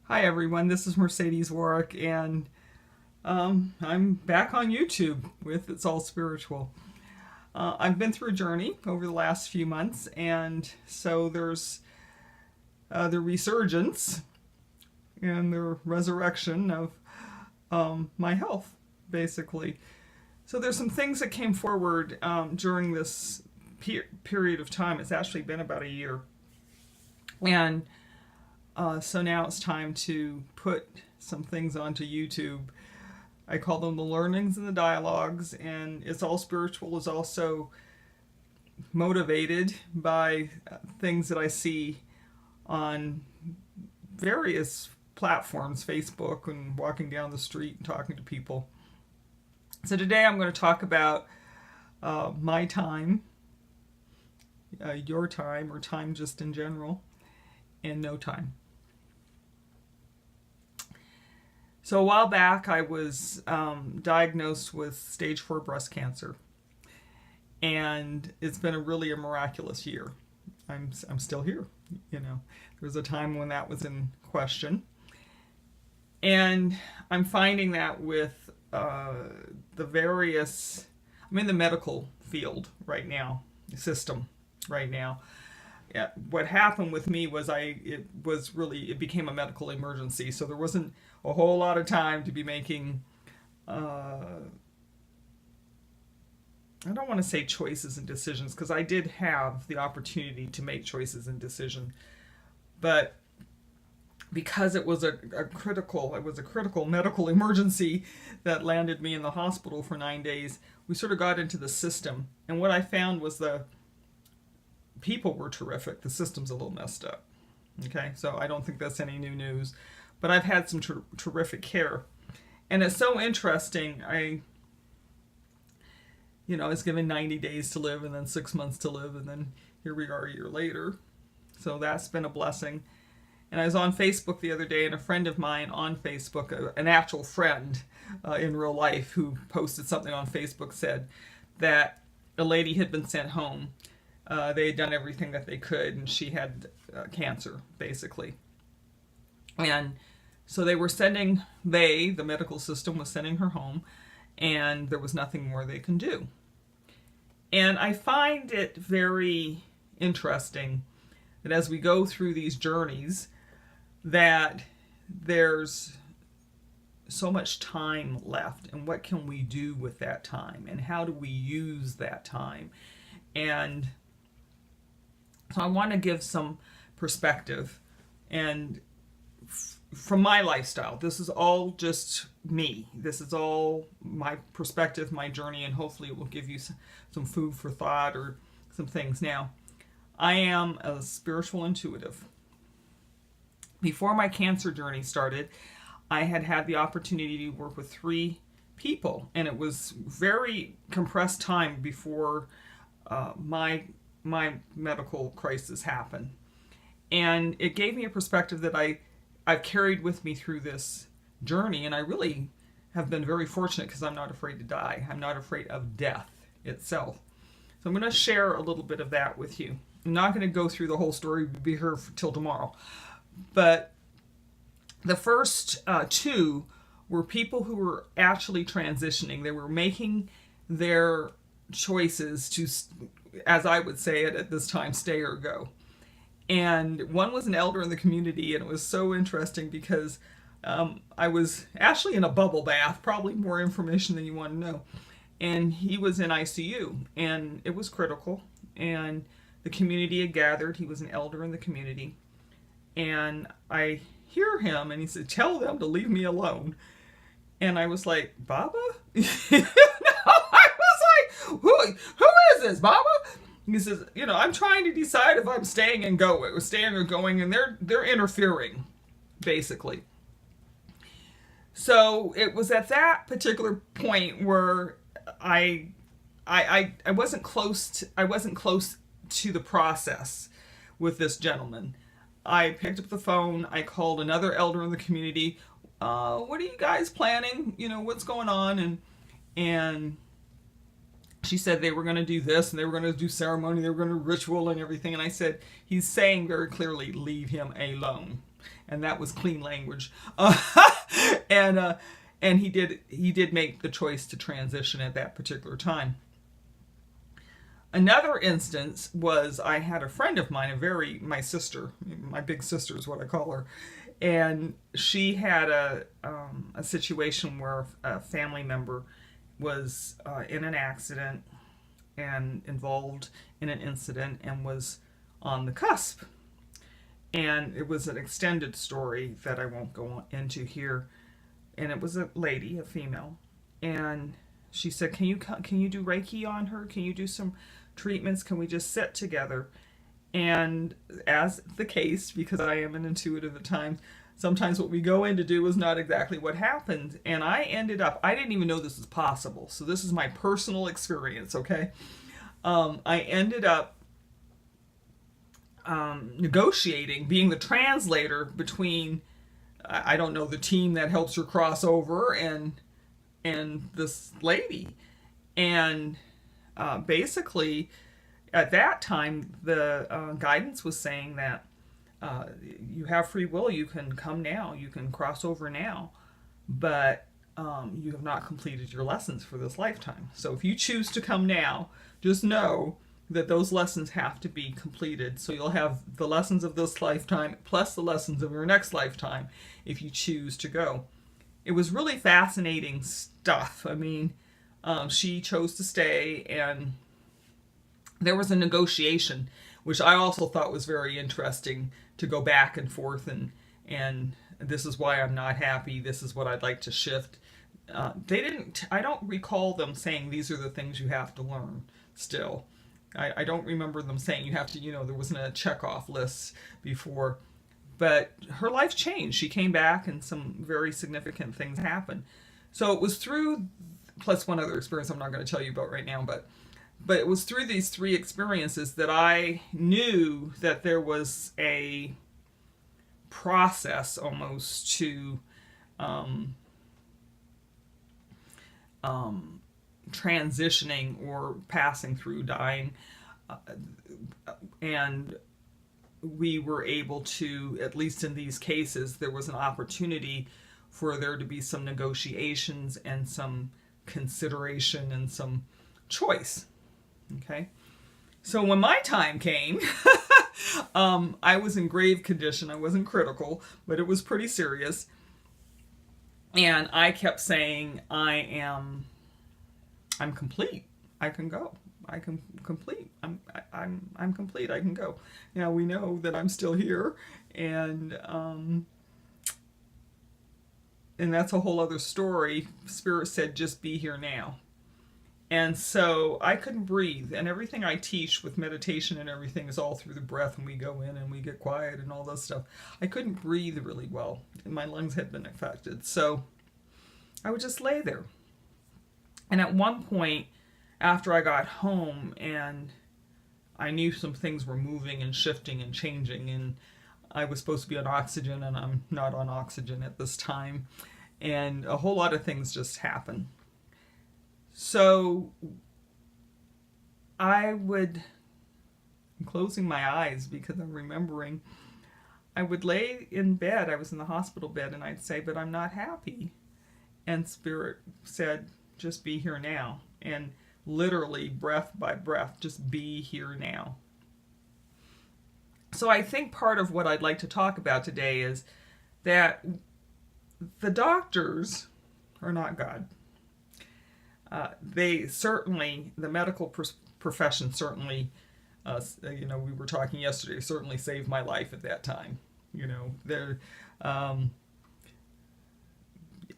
Hi everyone, this is Mercedes Warwick, and I'm back on YouTube with It's All Spiritual. I've been through a journey over the last few months, and so there's the resurgence and the resurrection of my health, basically. So there's some things that came forward during this period of time. It's actually been about a year, and so now it's time to put some things onto YouTube. I call them the learnings and the dialogues, and It's All Spiritual is also motivated by things that I see on various platforms, Facebook, and walking down the street and talking to people. So today I'm going to talk about my time, your time, or time just in general, and no time. So a while back, I was diagnosed with stage 4 breast cancer, and it's been a miraculous year. I'm still here. There was a time when that was in question, and I'm finding that with the various. I'm in the medical field right now, system right now. Yeah, what happened with me was it became a medical emergency, so there wasn't a whole lot of time to be making I don't want to say choices and decisions, because I did have the opportunity to make choices and decisions, but because it was a critical medical emergency that landed me in the hospital for 9 days, we sort of got into the system, and what I found was the people were terrific. The system's a little messed up. Okay, so I don't think that's any new news, but I've had some terrific care, and it's so interesting. I was given 90 days to live, and then 6 months to live, and then here we are a year later. So that's been a blessing. And I was on Facebook the other day, and a friend of mine on Facebook, an actual friend in real life, who posted something on Facebook, said that a lady had been sent home. They had done everything that they could, and she had cancer, basically. And so the medical system was sending her home, and there was nothing more they can do. And I find it very interesting that as we go through these journeys, that there's so much time left, and what can we do with that time, and how do we use that time? And so I want to give some perspective, and from my lifestyle. This is all just me. This is all my perspective, my journey, and hopefully it will give you some food for thought or some things. Now, I am a spiritual intuitive. Before my cancer journey started, I had the opportunity to work with 3 people, and it was very compressed time before my medical crisis happened. And it gave me a perspective that I've carried with me through this journey, and I really have been very fortunate because I'm not afraid to die. I'm not afraid of death itself. So I'm going to share a little bit of that with you. I'm not going to go through the whole story. We'll be here till tomorrow. But the first 2 were people who were actually transitioning. They were making their choices to, as I would say it at this time, stay or go. And one was an elder in the community, and it was so interesting because I was actually in a bubble bath, probably more information than you want to know. And he was in ICU, and it was critical. And the community had gathered. He was an elder in the community. And I hear him, and he said, "Tell them to leave me alone." And I was like, "Baba?" I was like, who is this, Baba? He says, "I'm trying to decide if I'm staying or going, and they're interfering, basically." So it was at that particular point where I wasn't close to the process with this gentleman. I picked up the phone. I called another elder in the community. What are you guys planning? What's going on? And she said they were going to do this, and they were going to do ceremony, they were going to ritual and everything. And I said, he's saying very clearly, leave him alone. and that was clean language. And he did make the choice to transition at that particular time. Another instance was I had a friend of mine, my sister, my big sister is what I call her, and she had a situation where a family member was in an accident and involved in an incident and was on the cusp. And it was an extended story that I won't go into here. And it was a lady, a female, and she said, can you do Reiki on her? Can you do some treatments? Can we just sit together? And as the case, because I am an intuitive at times, sometimes what we go in to do is not exactly what happened. And I didn't even know this was possible. So this is my personal experience, okay? I ended up negotiating, being the translator between, I don't know, the team that helps her cross over and this lady. And basically, at that time, the guidance was saying that you have free will, you can come now, you can cross over now, but you have not completed your lessons for this lifetime. So if you choose to come now, just know that those lessons have to be completed. So you'll have the lessons of this lifetime plus the lessons of your next lifetime if you choose to go. It was really fascinating stuff. I mean, she chose to stay, and there was a negotiation, which I also thought was very interesting, to go back and forth and this is why I'm not happy. This is what I'd like to shift. I don't recall them saying these are the things you have to learn still. I don't remember them saying you have to, there wasn't a check-off list before. But her life changed. She came back and some very significant things happened. So it was through, plus one other experience I'm not going to tell you about right now, but it was through these three experiences that I knew that there was a process almost to transitioning or passing through dying, and we were able to, at least in these cases, there was an opportunity for there to be some negotiations and some consideration and some choice. Okay, so when my time came, I was in grave condition. I wasn't critical, but it was pretty serious, and I kept saying, I'm complete. I can go. I can complete. I'm complete. I can go. Now we know that I'm still here, and that's a whole other story. Spirit said, just be here now. And so I couldn't breathe, and everything I teach with meditation and everything is all through the breath, and we go in and we get quiet and all this stuff. I couldn't breathe really well, and my lungs had been affected. So I would just lay there. And at one point, after I got home and I knew some things were moving and shifting and changing, and I was supposed to be on oxygen, and I'm not on oxygen at this time, and a whole lot of things just happened. So I'm closing my eyes because I'm remembering, I would lay in bed, I was in the hospital bed, and I'd say, but I'm not happy. And Spirit said, just be here now. And literally, breath by breath, just be here now. So I think part of what I'd like to talk about today is that the doctors are not God. They certainly, the medical profession certainly, we were talking yesterday, certainly saved my life at that time. They're, I'm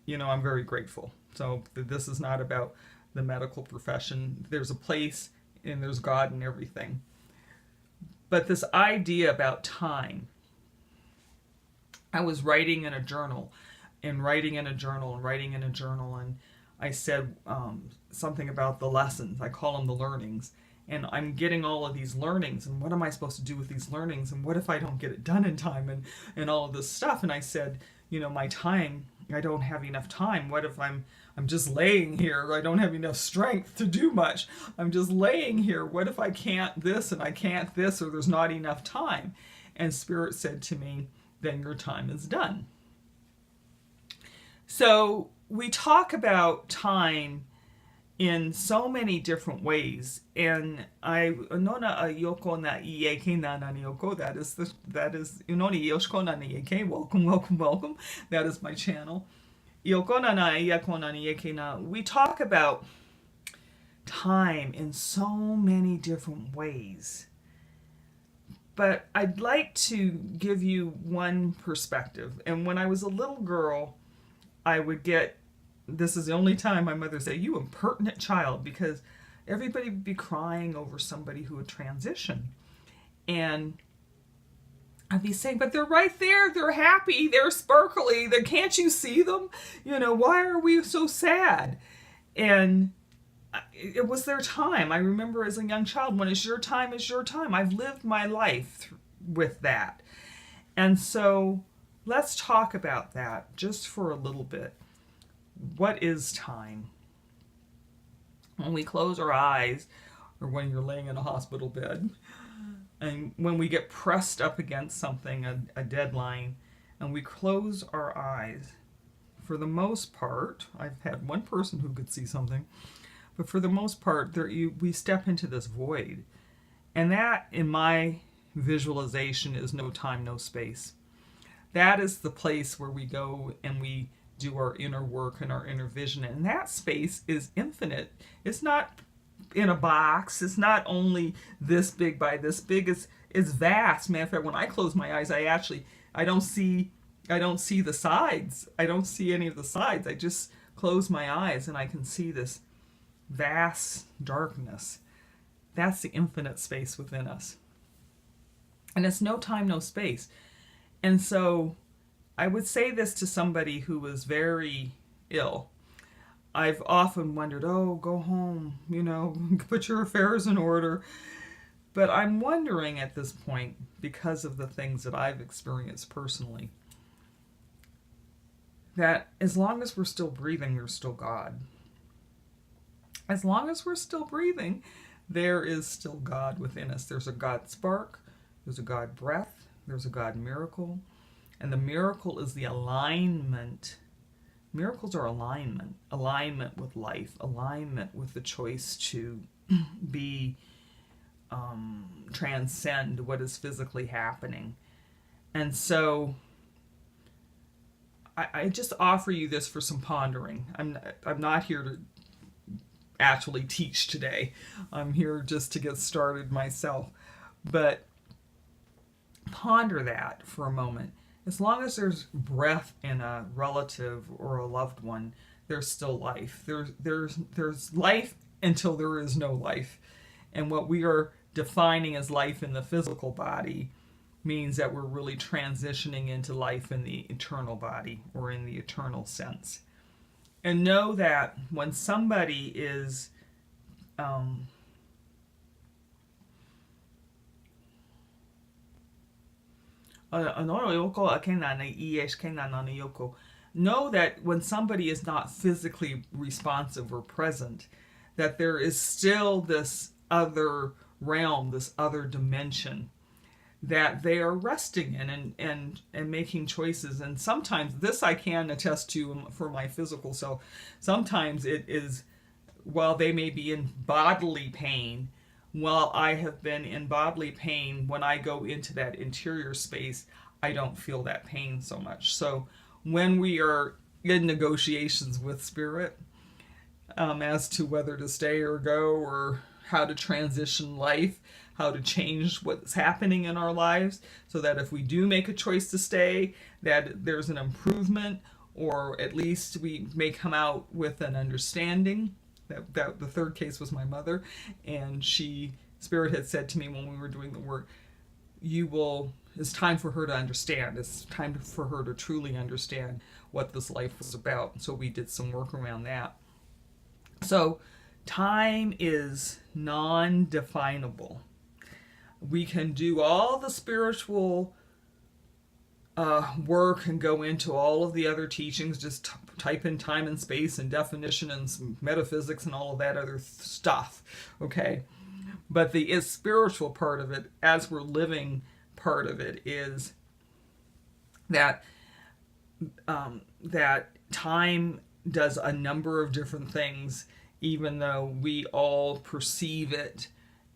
very grateful. So this is not about the medical profession. There's a place and there's God in everything. But this idea about time, I was writing in a journal and writing in a journal and writing in a journal, and I said something about the lessons. I call them the learnings. And I'm getting all of these learnings, and what am I supposed to do with these learnings? And what if I don't get it done in time, and all of this stuff? And I said, my time, I don't have enough time. What if I'm just laying here? I don't have enough strength to do much. I'm just laying here. What if I can't this and I can't this, or there's not enough time? And Spirit said to me, then your time is done. So we talk about time in so many different ways, and I nona ayoko na ieke na nanioko. That is unoni yoshiko na nieke. Welcome, welcome, welcome. That is my channel. Ioko na na ieko na nieke na. We talk about time in so many different ways, but I'd like to give you one perspective. And when I was a little girl, I would get, this is the only time my mother said, "You impertinent child," because everybody would be crying over somebody who would transition. And I'd be saying, "But they're right there. They're happy. They're sparkly. Can't you see them? Why are we so sad?" And it was their time. I remember as a young child, when it's your time, it's your time. I've lived my life with that. And so let's talk about that just for a little bit. What is time? When we close our eyes, or when you're laying in a hospital bed, and when we get pressed up against something, a deadline, and we close our eyes, for the most part, I've had one person who could see something, but for the most part, we step into this void. And that, in my visualization, is no time, no space. That is the place where we go and we do our inner work and our inner vision. And that space is infinite. It's not in a box. It's not only this big by this big. It's vast. Matter of fact, when I close my eyes, I don't see the sides. I don't see any of the sides. I just close my eyes and I can see this vast darkness. That's the infinite space within us. And it's no time, no space. And so I would say this to somebody who was very ill. I've often wondered, oh, go home, put your affairs in order. But I'm wondering at this point, because of the things that I've experienced personally, that as long as we're still breathing, there's still God. As long as we're still breathing, there is still God within us. There's a God spark, there's a God breath, there's a God miracle. And the miracle is the alignment. Miracles are alignment with life, alignment with the choice to transcend what is physically happening. And so I just offer you this for some pondering. I'm not here to actually teach today. I'm here just to get started myself. But ponder that for a moment. As long as there's breath in a relative or a loved one, there's still life. There's life until there is no life. And what we are defining as life in the physical body means that we're really transitioning into life in the eternal body, or in the eternal sense. And know that when somebody is know that when somebody is not physically responsive or present, that there is still this other realm, this other dimension that they are resting in and making choices. And sometimes, this I can attest to for my physical self, sometimes it is while they may be in bodily pain, while I have been in bodily pain, when I go into that interior space, I don't feel that pain so much. So when we are in negotiations with spirit as to whether to stay or go, or how to transition life, how to change what's happening in our lives, so that if we do make a choice to stay, that there's an improvement, or at least we may come out with an understanding. That the third case was my mother, and Spirit had said to me when we were doing the work, it's time for her to understand. It's time for her to truly understand what this life was about. So we did some work around that. So time is non-definable. We can do all the spiritual work and go into all of the other teachings, just type in time and space and definition and some metaphysics and all of that other stuff, okay? But the spiritual part of it, as we're living part of it, is that that time does a number of different things, even though we all perceive it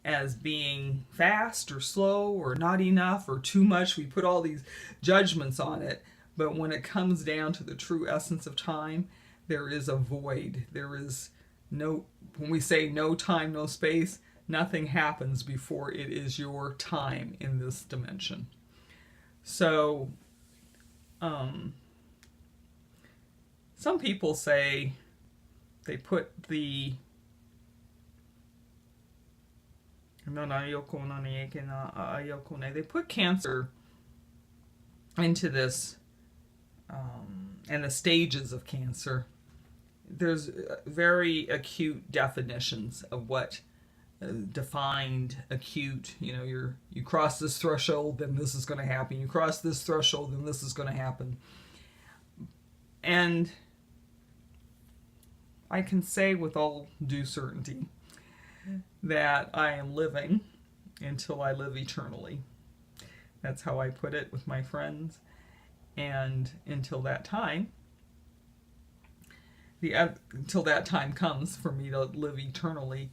as being fast or slow or not enough or too much. We put all these judgments on it. But when it comes down to the true essence of time, there is a void. There is no, when we say no time, no space, nothing happens before it is your time in this dimension. So, some people say they put the they put cancer into this and the stages of cancer. There's very acute definitions of what defined acute, you cross this threshold, then this is going to happen. You cross this threshold, then this is going to happen. And I can say with all due certainty that I am living until I live eternally. That's how I put it with my friends. And until that time, until that time comes for me to live eternally,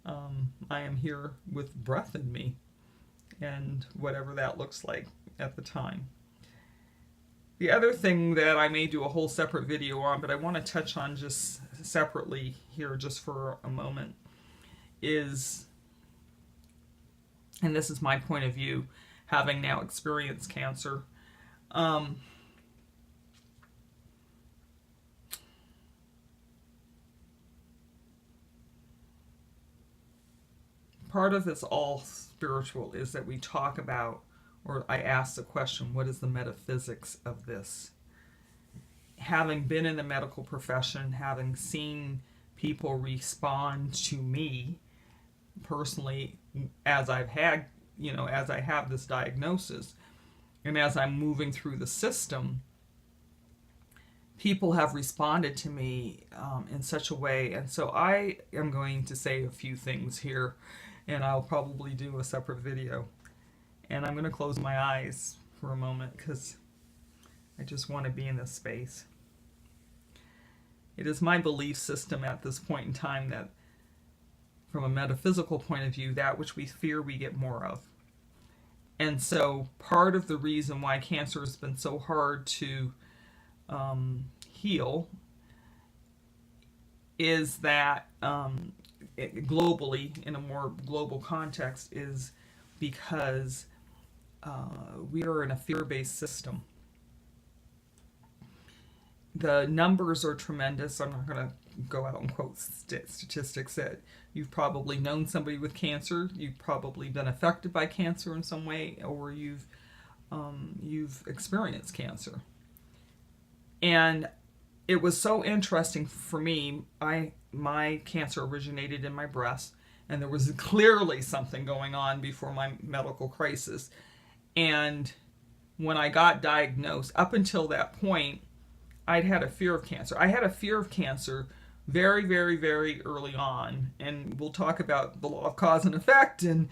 I am here with breath in me, and whatever that looks like at the time. The other thing that I may do a whole separate video on, but I want to touch on just separately here just for a moment, is, and this is my point of view, having now experienced cancer, part of this all spiritual is that we talk about, or I ask the question, what is the metaphysics of this? Having been in the medical profession, having seen people respond to me personally as I've had, as I have this diagnosis, and as I'm moving through the system, people have responded to me in such a way. And so I am going to say a few things here, and I'll probably do a separate video. And I'm going to close my eyes for a moment because I just want to be in this space. It is my belief system at this point in time that, from a metaphysical point of view, that which we fear we get more of. And so part of the reason why cancer has been so hard to heal is that globally, in a more global context, is because we are in a fear-based system. The numbers are tremendous. I'm not going to go out and quote statistics that you've probably known somebody with cancer, you've probably been affected by cancer in some way, or you've experienced cancer. And it was so interesting for me. My cancer originated in my breast, and there was clearly something going on before my medical crisis. And when I got diagnosed, up until that point, I'd had a fear of cancer. I had a fear of cancer very, very, very early on. And we'll talk about the law of cause and effect and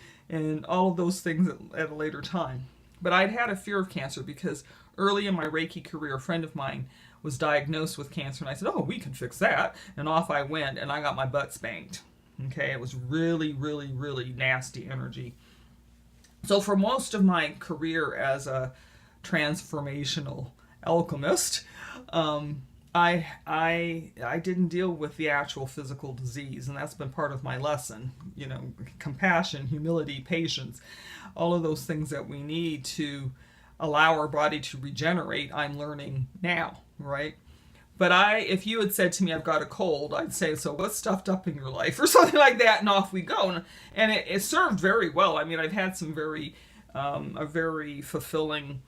all of those things at a later time. But I'd had a fear of cancer because early in my Reiki career, a friend of mine was diagnosed with cancer. And I said, oh, we can fix that. And off I went, and I got my butt spanked. Okay, it was really, really, really nasty energy. So for most of my career as a transformational alchemist, I didn't deal with the actual physical disease, and that's been part of my lesson. Compassion, humility, patience, all of those things that we need to allow our body to regenerate, I'm learning now, right? But if you had said to me, I've got a cold, I'd say, so what's stuffed up in your life? Or something like that, and off we go. And it served very well. I mean, I've had some a very fulfilling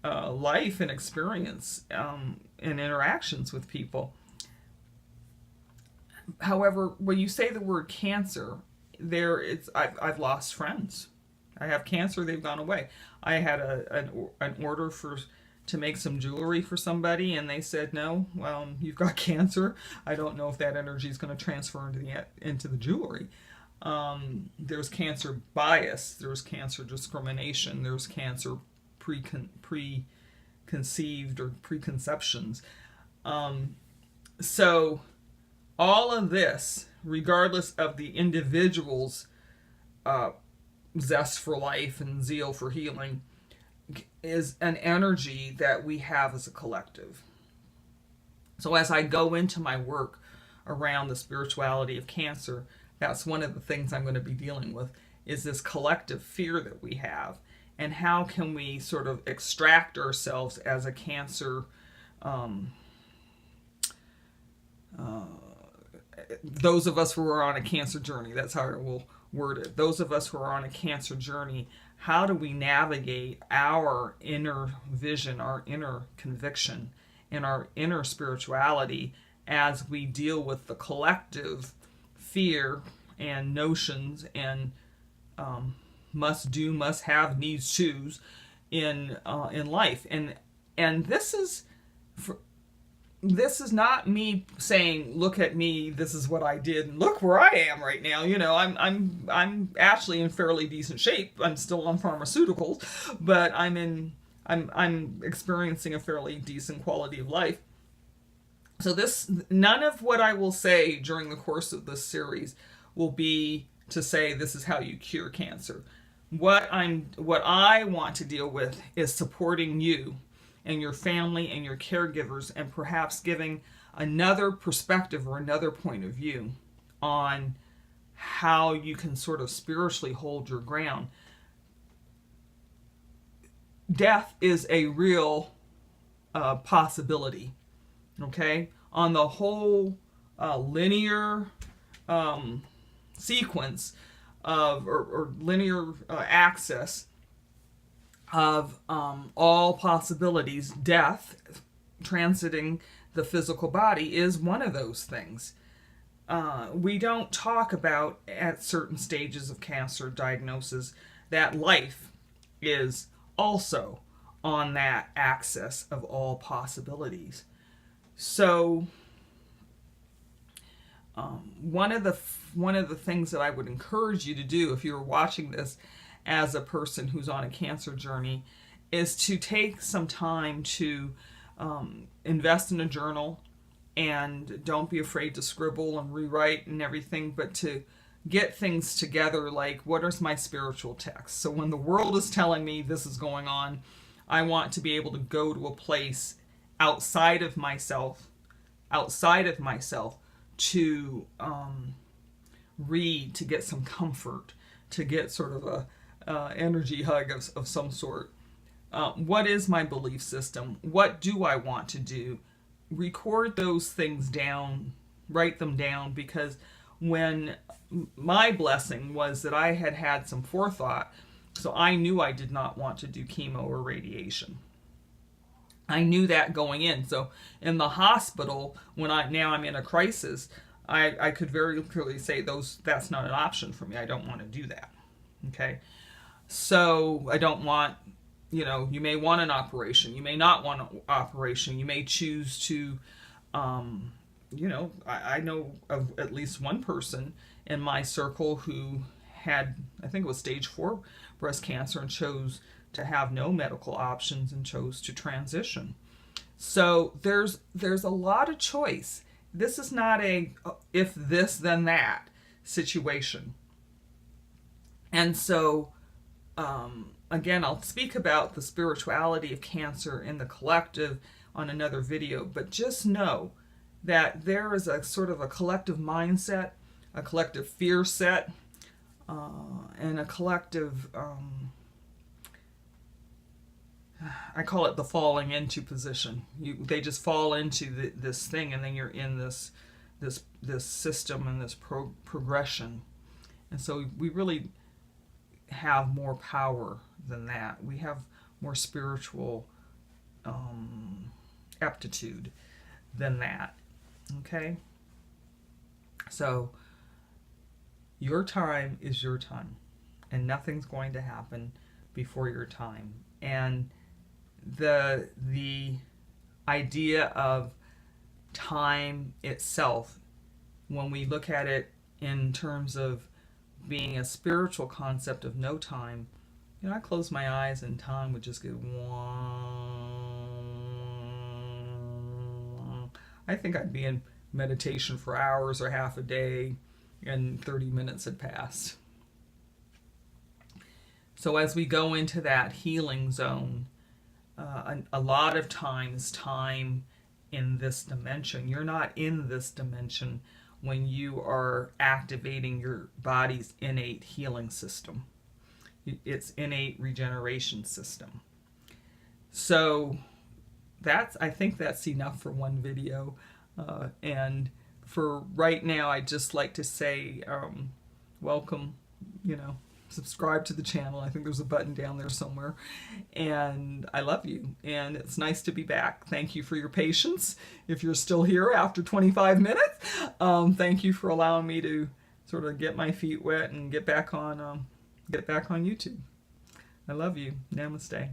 life and experience and interactions with people. However, when you say the word cancer, I've lost friends. I have cancer, they've gone away. I had an order to make some jewelry for somebody, and they said, no, well, you've got cancer. I don't know if that energy is going to transfer into the jewelry. There's cancer bias, there's cancer discrimination, there's cancer preconceived conceived or preconceptions. So all of this, regardless of the individual's zest for life and zeal for healing, is an energy that we have as a collective. So as I go into my work around the spirituality of cancer, that's one of the things I'm going to be dealing with, is this collective fear that we have, and how can we sort of extract ourselves as a cancer, those of us who are on a cancer journey, that's how I will word it, those of us who are on a cancer journey, how do we navigate our inner vision, our inner conviction, and our inner spirituality as we deal with the collective fear and notions and must do, must have, needs tos in life. And this is not me saying, look at me, this is what I did, and look where I am right now. You know, I'm actually in fairly decent shape. I'm still on pharmaceuticals, but I'm experiencing a fairly decent quality of life. So none of what I will say during the course of this series will be to say this is how you cure cancer. What I want to deal with is supporting you and your family and your caregivers, and perhaps giving another perspective or another point of view on how you can sort of spiritually hold your ground. Death is a real possibility, okay? On the whole linear sequence of, or linear axis of all possibilities, death transiting the physical body is one of those things. We don't talk about at certain stages of cancer diagnosis that life is also on that axis of all possibilities. So one of the things that I would encourage you to do if you're watching this as a person who's on a cancer journey is to take some time to invest in a journal, and don't be afraid to scribble and rewrite and everything, but to get things together, like, what is my spiritual text? So when the world is telling me this is going on, I want to be able to go to a place outside of myself to read, to get some comfort, to get sort of a energy hug of some sort. What is my belief system? What do I want to do? Record those things down, write them down, because when my blessing was that I had some forethought, so I knew I did not want to do chemo or radiation. I knew that going in. So in the hospital, when I'm in a crisis, I could very clearly say that's not an option for me. I don't want to do that. Okay. So I don't want, you may want an operation. You may not want an operation. You may choose to, I know of at least one person in my circle who had, I think it was stage 4 breast cancer, and chose to have no medical options and chose to transition. So there's a lot of choice. This is not a if this then that situation. And so again, I'll speak about the spirituality of cancer in the collective on another video, but just know that there is a sort of a collective mindset, a collective fear set, and a collective I call it the falling into position. They just fall into this thing, and then you're in this system and this progression. And so we really have more power than that. We have more spiritual aptitude than that. Okay? So your time is your time, and nothing's going to happen before your time. And the idea of time itself, when we look at it in terms of being a spiritual concept of no time, I close my eyes and time would just go I think I'd be in meditation for hours or half a day, and 30 minutes had passed. So as we go into that healing zone, a lot of times time in this dimension, you're not in this dimension when you are activating your body's innate healing system. It's innate regeneration system. So I think that's enough for one video. And for right now, I'd just like to say welcome, subscribe to the channel. I think there's a button down there somewhere. And I love you. And it's nice to be back. Thank you for your patience. If you're still here after 25 minutes, thank you for allowing me to sort of get my feet wet and get back on YouTube. I love you. Namaste.